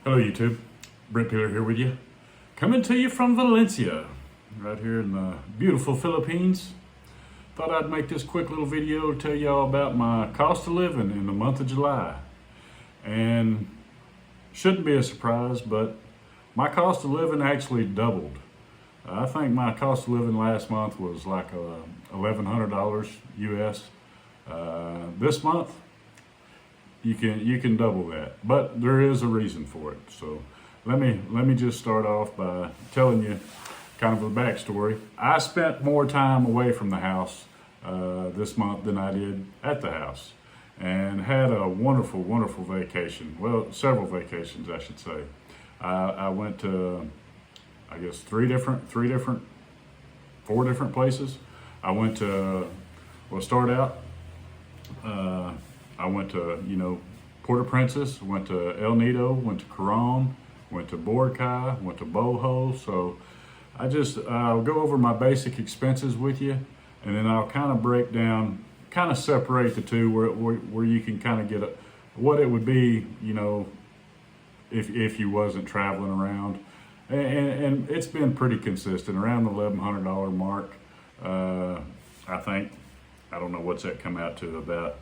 Hello YouTube, Brent Peeler here with you. Coming to you from Valencia, right here in the beautiful Philippines. Thought I'd make this quick little video to tell y'all about my cost of living in the month of July. And shouldn't be a surprise, but my cost of living actually doubled. I think my cost of living last month was like $1,100 US. This month, you can double that, but there is a reason for it. So let me just start off by telling you kind of a backstory. I spent more time away from the house this month than I did at the house, and had a wonderful vacation. Well, several vacations, I should say. I went to, I guess, four different places. I went to, well, start out, I went to, Port-au-Princess, went to El Nido, went to Coron, went to Boracay, went to Boho. So I'll go over my basic expenses with you, and then I'll kind of break down, kind of separate the two where you can kind of get what it would be, if you wasn't traveling around. And it's been pretty consistent, around the $1,100 mark. I think, I don't know what's that come out to, about,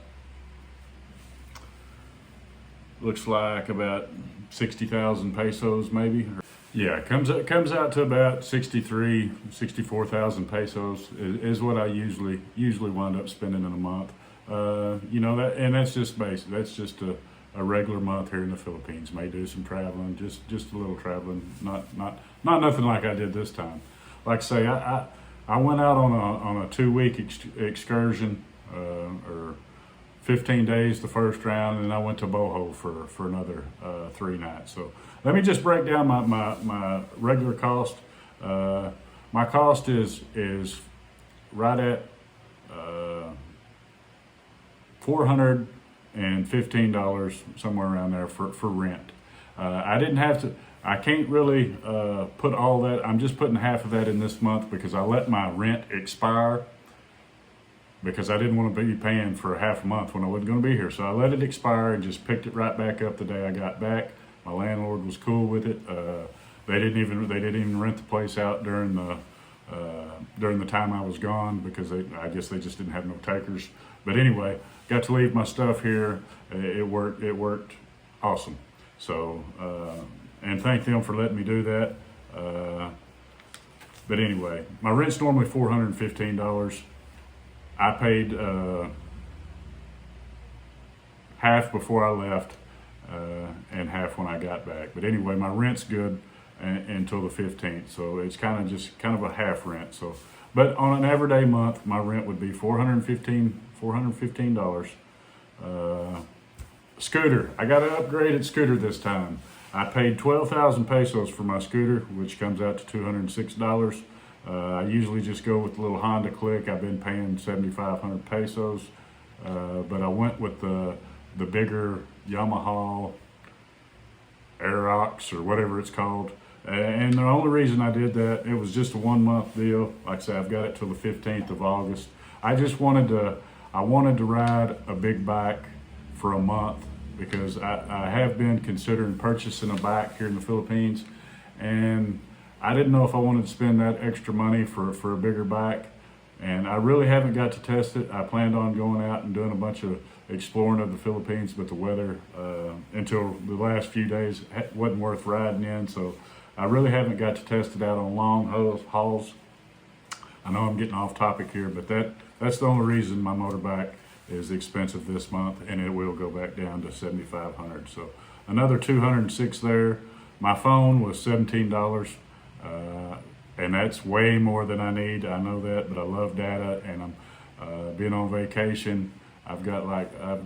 looks like about 60,000 pesos maybe. Yeah, it comes out to about 64,000 pesos is what I usually wind up spending in a month. And that's just basic. That's just a regular month here in the Philippines. May do some traveling, just a little traveling, not nothing like I did this time. Like I say, I went out on a 2-week excursion, or 15 days the first round, and then I went to Boho for another 3 nights. So let me just break down my regular cost. My cost is right at $415, somewhere around there for rent. I didn't have to. I can't really put all that. I'm just putting half of that in this month because I let my rent expire, because I didn't want to be paying for half a month when I wasn't going to be here. So I let it expire and just picked it right back up the day I got back. My landlord was cool with it. They didn't even rent the place out during the time I was gone, because I guess they just didn't have no takers. But anyway, got to leave my stuff here. It worked awesome. So and thank them for letting me do that. But anyway, my rent's normally $415. I paid half before I left, and half when I got back. But anyway, my rent's good until the 15th, so it's kind of a half rent. So, but on an everyday month, my rent would be $415. Scooter, I got an upgraded scooter this time. I paid 12,000 pesos for my scooter, which comes out to $206. I usually just go with the little Honda Click. I've been paying 7,500 pesos, but I went with the bigger Yamaha Aerox, or whatever it's called. And the only reason I did that, it was just a 1-month deal. Like I said, I've got it till the 15th of August. I wanted to ride a big bike for a month, because I have been considering purchasing a bike here in the Philippines, and I didn't know if I wanted to spend that extra money for a bigger bike, and I really haven't got to test it. I planned on going out and doing a bunch of exploring of the Philippines, but the weather until the last few days wasn't worth riding in, so I really haven't got to test it out on long hauls. I know I'm getting off topic here, but that's the only reason my motorbike is expensive this month, and it will go back down to $7,500. So another $206 there. My phone was $17. And that's way more than I need. I know that, but I love data, and I'm being on vacation. I've got I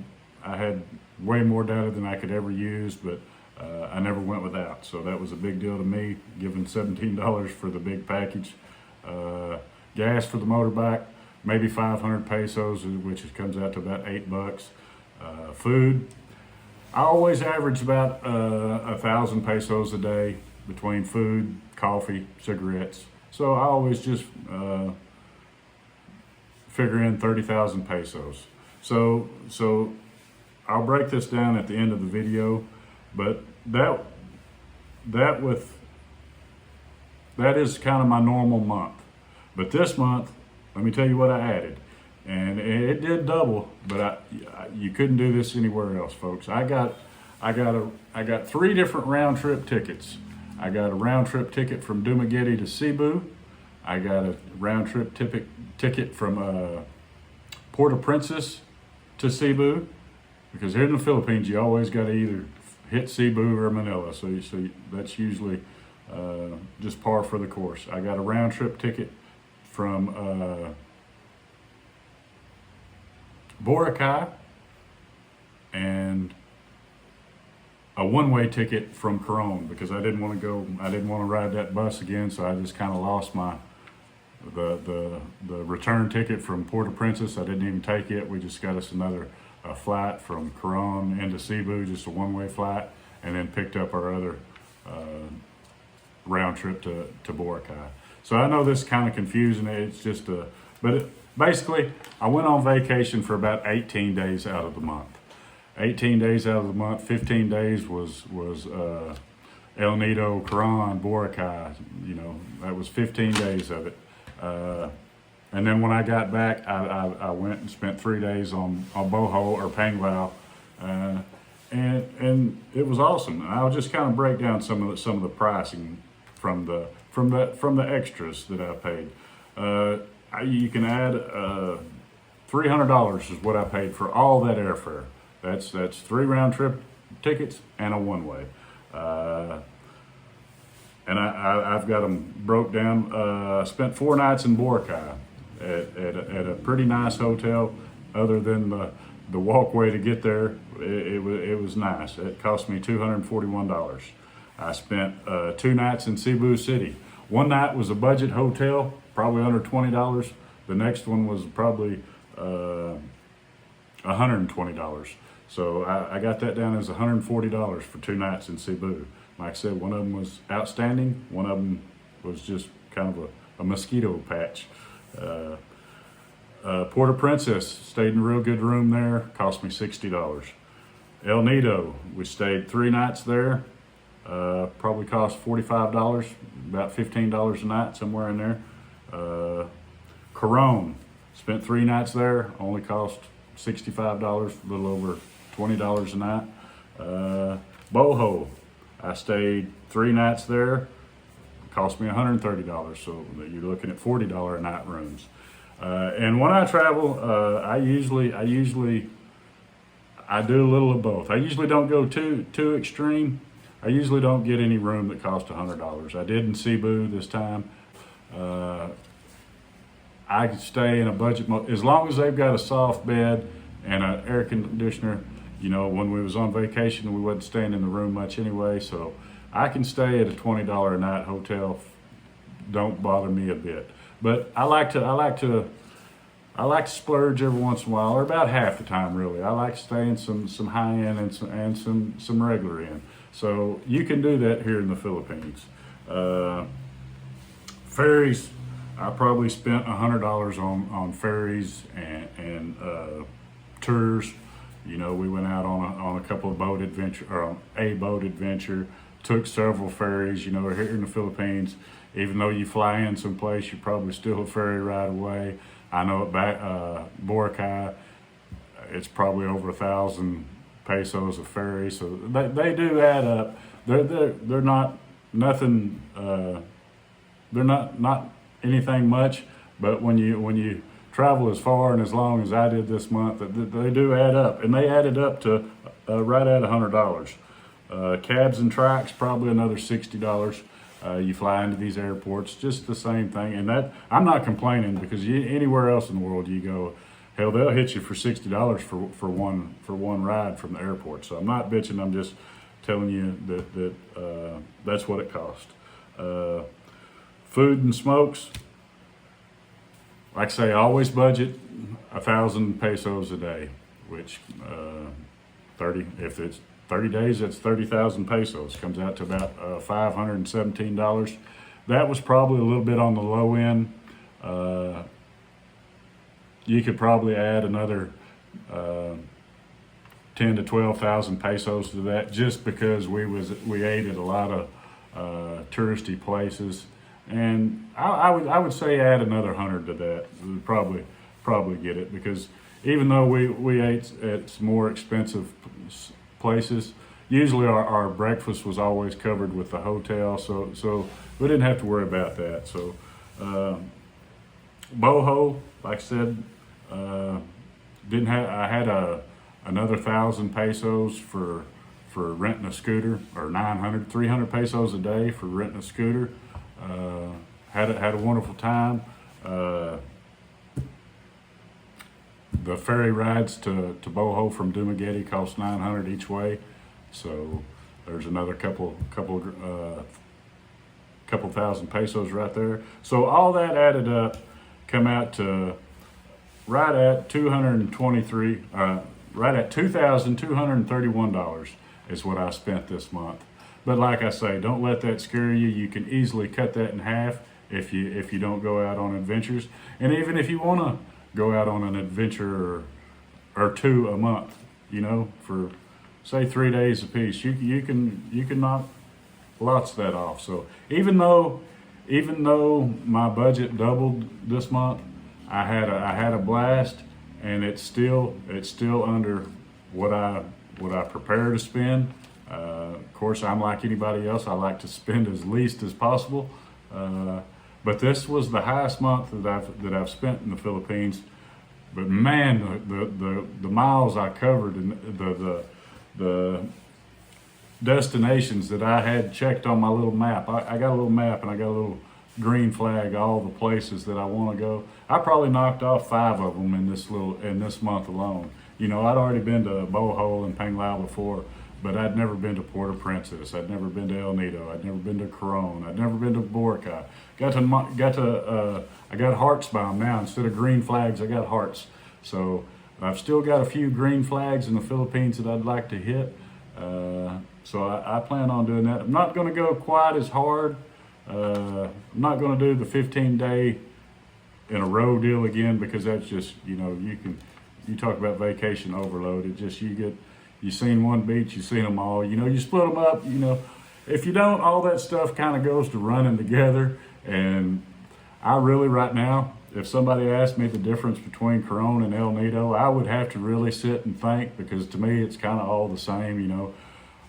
had way more data than I could ever use, but I never went without. So that was a big deal to me, giving $17 for the big package. Gas for the motorbike, maybe 500 pesos, which comes out to about $8. Food, I always average about 1,000 pesos a day between food, coffee, cigarettes. So I always just figure in 30,000 pesos. So I'll break this down at the end of the video, but that with that is kind of my normal month. But this month, let me tell you what I added, and it did double. But you couldn't do this anywhere else, folks. I got three different round trip tickets. I got a round trip ticket from Dumaguete to Cebu. I got a round trip ticket from Port-au-Prince to Cebu, because here in the Philippines you always got to either hit Cebu or Manila. So that's usually just par for the course. I got a round trip ticket from Boracay and a one-way ticket from Coron, because I didn't want to ride that bus again. So I just kind of lost the return ticket from Port-au-Prince. I didn't even take it. We just got us another flight from Coron into Cebu, just a one-way flight, and then picked up our other round trip to Boracay. So I know this is kind of confusing. It's just basically I went on vacation for about 18 days out of the month. 18 days out of the month, 15 days was El Nido, Coron, Boracay. You know, that was 15 days of it. And then when I got back, I went and spent 3 days on Boho or Panguao, and it was awesome. And I'll just kind of break down some of the pricing from the extras that I paid. You can add $300 is what I paid for all that airfare. That's 3 round trip tickets and a one way. And I've got them broke down. I spent 4 nights in Boracay at a pretty nice hotel. Other than the walkway to get there, it was nice. It cost me $241. I spent 2 nights in Cebu City. One night was a budget hotel, probably under $20. The next one was probably $120. So I got that down as $140 for 2 nights in Cebu. Like I said, one of them was outstanding. One of them was just kind of a mosquito patch. Port-au-Prince, stayed in a real good room there. Cost me $60. El Nido, we stayed 3 nights there. Probably cost $45, about $15 a night, somewhere in there. Coron, spent 3 nights there. Only cost $65, a little over $20 a night. Boho, I stayed 3 nighs there. Cost me $130, so you're looking at $40 a night rooms. And when I travel, I do a little of both. I usually don't go too extreme. I usually don't get any room that costs $100. I did in Cebu this time. I stay in a budget mode as long as they've got a soft bed and an air conditioner. You know, when we was on vacation, we wasn't staying in the room much anyway, so I can stay at a $20 a night hotel. Don't bother me a bit. But I like to splurge every once in a while, or about half the time really. I like to stay in some high end and some regular end. So you can do that here in the Philippines. Ferries, I probably spent $100 on ferries and tours. You know, we went out on a couple of boat adventure, or on a boat adventure. Took several ferries. You know, here in the Philippines, even though you fly in someplace, you probably still a ferry ride away. I know at Boracay, it's probably over 1,000 pesos a ferry, so they do add up. They're not nothing. They're not anything much, but when you travel as far and as long as I did this month, they do add up, and they added up to right at $100. Cabs and trikes, probably another $60. You fly into these airports, just the same thing. And that, I'm not complaining, because anywhere else in the world you go, hell, they'll hit you for $60 for one ride from the airport. So I'm not bitching. I'm just telling you that that's what it cost. Food and smokes, like I say, I always budget 1,000 pesos a day, which 30, if it's 30 days, that's 30,000 pesos. Comes out to about $517. That was probably a little bit on the low end. You could probably add another 10 to 12,000 pesos to that, just because we ate at a lot touristy places. And I would say add another 100 to that. We'd probably get it, because even though we ate at some more expensive places, usually our breakfast was always covered with the hotel, so we didn't have to worry about that. So boho, like I said, didn't have I had another 1,000 pesos for renting a scooter, or 300 pesos a day for renting a scooter. Had a wonderful time. The ferry rides to Boho from Dumaguete cost 900 each way, so there's another couple thousand pesos right there. So all that added up, come out to right at $2,231 is what I spent this month. But like I say, don't let that scare you. You can easily cut that in half if you don't go out on adventures. And even if you want to go out on an adventure or two a month, for say 3 days apiece, you can knock lots of that off. So even though my budget doubled this month, I had a blast, and it's still under what I prepare to spend. Of course, I'm like anybody else. I like to spend as least as possible. But this was the highest month that I've spent in the Philippines. But man, the miles I covered, and the destinations that I had checked on my little map. I got a little map, and I got a little green flag, all the places that I want to go. I probably knocked off 5 of them in this month alone. I'd already been to Bohol and Panglao before, but I'd never been to Port-au-Princess. I'd never been to El Nido. I'd never been to Coron. I'd never been to Boracay. I got hearts by them now. Instead of green flags, I got hearts. So I've still got a few green flags in the Philippines that I'd like to hit. So I plan on doing that. I'm not going to go quite as hard. I'm not going to do the 15-day in a row deal again, because that's just, you talk about vacation overload. It just, you seen one beach, you seen them all. You split them up. If you don't, all that stuff kind of goes to running together. And I really, right now, if somebody asked me the difference between Coron and El Nido, I would have to really sit and think, because to me it's kind of all the same.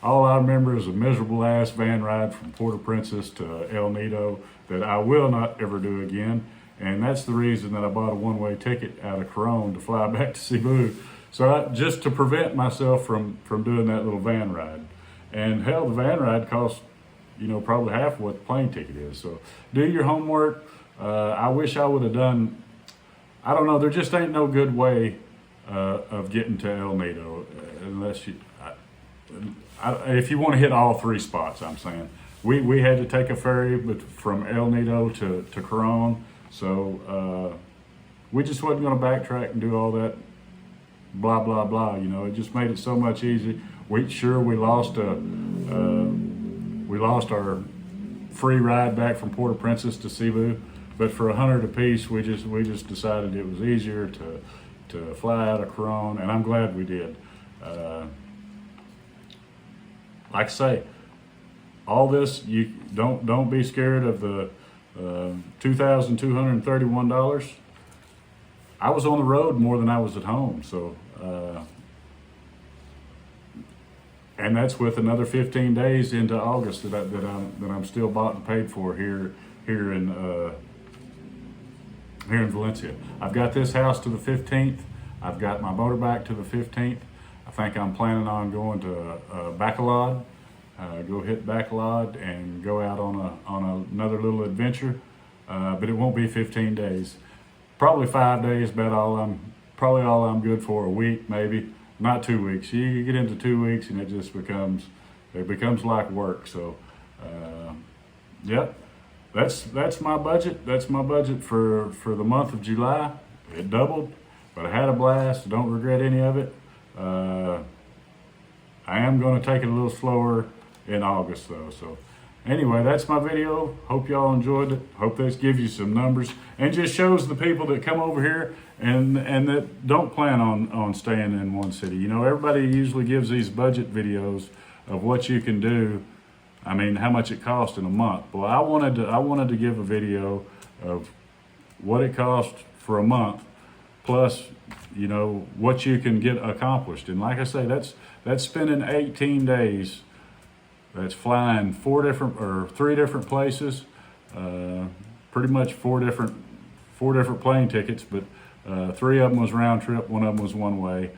All I remember is a miserable ass van ride from Port-au-Princess to El Nido that I will not ever do again. And that's the reason that I bought a one-way ticket out of Coron to fly back to Cebu. So just to prevent myself from doing that little van ride. And hell, the van ride costs, probably half of what the plane ticket is. So do your homework. I wish I would have done, I don't know, there just ain't no good way of getting to El Nido unless if you want to hit all 3 spots. I'm saying we had to take a ferry from El Nido to Coron, so we just wasn't going to backtrack and do all that blah blah blah. It just made it so much easier. We lost our free ride back from Port-au-Princess to Cebu, but for 100 apiece, we just decided it was easier to fly out of Coron, and I'm glad we did. Like I say, all this, you don't be scared of the $2,231. I was on the road more than I was at home, so and that's with another 15 days into August that I'm still bought and paid for here in Valencia. I've got this house to the 15th. I've got my motorbike to the 15th. I think I'm planning on going to Bacolod, go hit Bacolod and go out on another little adventure, but it won't be 15 days. Probably 5 days, about all I'm good for. A week, maybe, not 2 weeks. You get into 2 weeks and it becomes like work. So, yep, that's my budget. That's my budget for the month of July. It doubled, but I had a blast. Don't regret any of it. I am going to take it a little slower in August though. So anyway, that's my video. Hope y'all enjoyed it. Hope this gives you some numbers and just shows the people that come over here and that don't plan on staying in one city. Everybody usually gives these budget videos of what you can do I mean, how much it cost in a month. Well, I wanted to give a video of what it cost for a month, plus, you know, what you can get accomplished. And like I say, that's spending 18 days. That's flying three different places, pretty much four different plane tickets, but 3 of them was round trip, 1 of them was one way,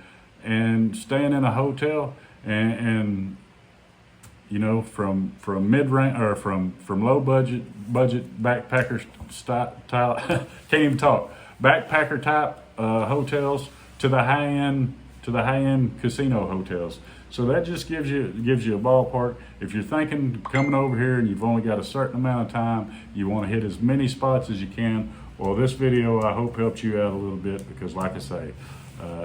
and staying in a hotel and you know, from mid-range or from low budget backpacker style can't even talk, backpacker type hotels to the high end casino hotels. So that just gives you a ballpark. If you're thinking coming over here and you've only got a certain amount of time, you want to hit as many spots as you can. Well, this video I hope helps you out a little bit, because like I say,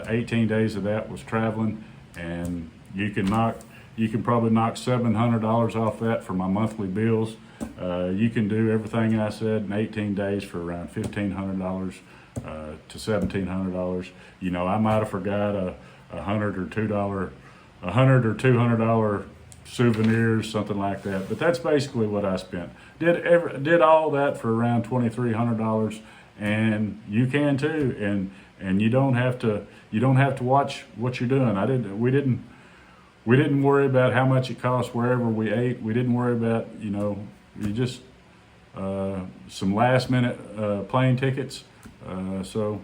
18 days of that was traveling, and you can probably knock $700 off that for my monthly bills. You can do everything I said in 18 days for around $1,500 to $1,700. You know, I might have forgot a $100 or $200 souvenirs, something like that. But that's basically what I spent. Did all that for around $2,300, and you can too. And you don't have to watch what you're doing. We didn't worry about how much it cost wherever we ate. We didn't worry about, you know, we just some last minute plane tickets. So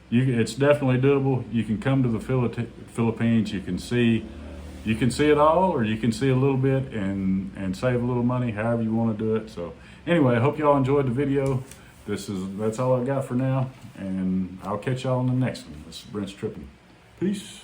it's definitely doable. You can come to the Philippines. You can see it all, or you can see a little bit and save a little money, however you want to do it. So anyway, I hope y'all enjoyed the video. That's all I got for now, and I'll catch y'all on the next one. This is Brent's Tripping. Peace.